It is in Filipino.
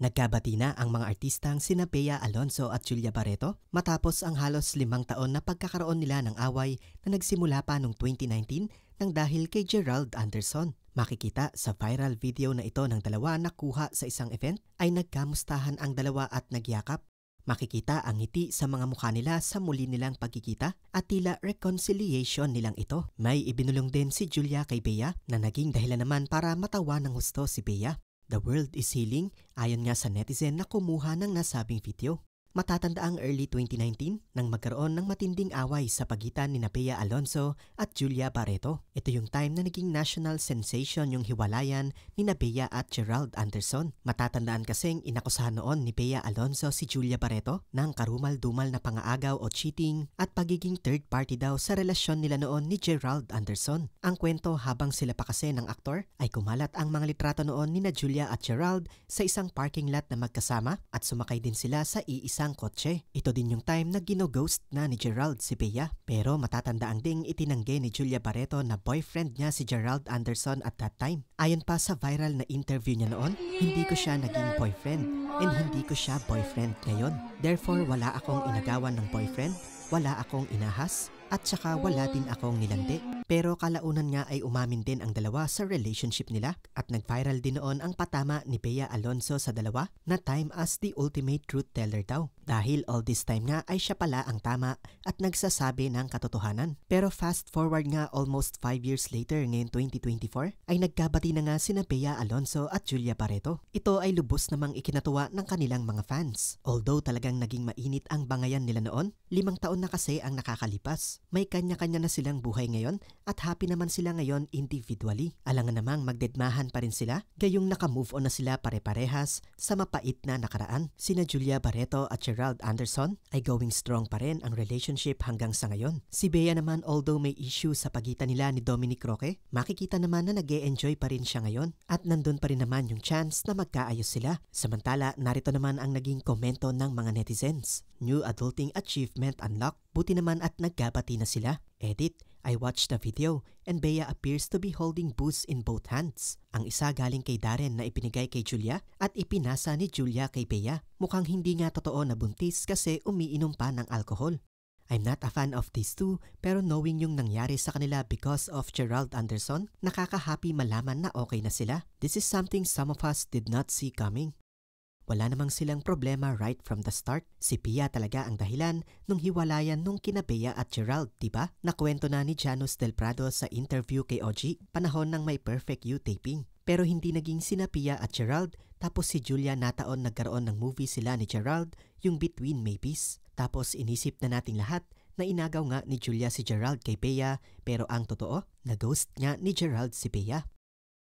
Nagkabati na ang mga artistang sina Bea Alonzo at Julia Barreto matapos ang halos 5 taon na pagkakaroon nila ng away na nagsimula pa noong 2019 nang dahil kay Gerald Anderson. Makikita sa viral video na ito ng dalawa na kuha sa isang event ay nagkamustahan ang dalawa at nagyakap. Makikita ang ngiti sa mga mukha nila sa muli nilang pagkikita at tila reconciliation nilang ito. May ibinulong din si Julia kay Bea na naging dahilan naman para matawa ng husto si Bea. The world is healing ayon nga sa netizen na kumuha ng nasabing video. Matatanda ang early 2019 nang magkaroon ng matinding away sa pagitan ni Bea Alonzo at Julia Barreto. Ito yung time na naging national sensation yung hiwalayan ni Bea at Gerald Anderson. Matatandaan kasing inakusahan noon ni Bea Alonzo si Julia Barreto ng karumal-dumal na pangaagaw o cheating at pagiging third party daw sa relasyon nila noon ni Gerald Anderson. Ang kwento habang sila pa kasi ng aktor ay kumalat ang mga litrato noon ni Julia at Gerald sa isang parking lot na magkasama at sumakay din sila sa iisang kotse. Ito din yung time na gino-ghost na ni Gerald si Bea. Pero matatandaan ding itinanggi ni Julia Barreto na boyfriend niya si Gerald Anderson at that time. Ayon pa sa viral na interview niya noon, hindi ko siya naging boyfriend and hindi ko siya boyfriend ngayon. Therefore, wala akong inagawan ng boyfriend, wala akong inahas, at saka wala din akong nilandi. Pero kalaunan nga ay umamin din ang dalawa sa relationship nila at nag-viral din noon ang patama ni Bea Alonzo sa dalawa na time as the ultimate truth teller daw. Dahil all this time nga ay siya pala ang tama at nagsasabi ng katotohanan. Pero fast forward nga almost 5 years later ngayon 2024 ay nagkabati na nga sina Bea Alonzo at Julia Barreto. Ito ay lubos namang ikinatuwa ng kanilang mga fans. Although talagang naging mainit ang bangayan nila noon, 5 taon na kasi ang nakakalipas. May kanya-kanya na silang buhay ngayon at happy naman sila ngayon individually. Alangan namang magdedmahan pa rin sila, gayong nakamove on na sila pare-parehas sa mapait na nakaraan. Sina Julia Barreto at Gerald Anderson ay going strong pa rin ang relationship hanggang sa ngayon. Si Bea naman, although may issue sa pagitan nila ni Dominic Roque, makikita naman na nag-e-enjoy pa rin siya ngayon at nandun pa rin naman yung chance na magkaayos sila. Samantala, narito naman ang naging komento ng mga netizens. New adulting achievement unlocked. Buti naman at nagkabati na sila. Edit, I watched the video and Bea appears to be holding booze in both hands. Ang isa galing kay Darren na ipinigay kay Julia at ipinasa ni Julia kay Bea. Mukhang hindi nga totoo na buntis kasi umiinom pa ng alcohol. I'm not a fan of these two pero knowing yung nangyari sa kanila because of Gerald Anderson, nakaka-happy malaman na okay na sila. This is something some of us did not see coming. Wala namang silang problema right from the start. Si Pia talaga ang dahilan nung hiwalayan nung kina Bea at Gerald, diba? Nakwento na ni Janus Del Prado sa interview kay OG, panahon ng may Perfect You taping. Pero hindi naging sina Pia at Gerald, tapos si Julia nataon nagkaroon ng movie sila ni Gerald, yung Between Maybes. Tapos inisip na nating lahat na inagaw nga ni Julia si Gerald kay Bea, pero ang totoo, na-ghost nga ni Gerald si Bea.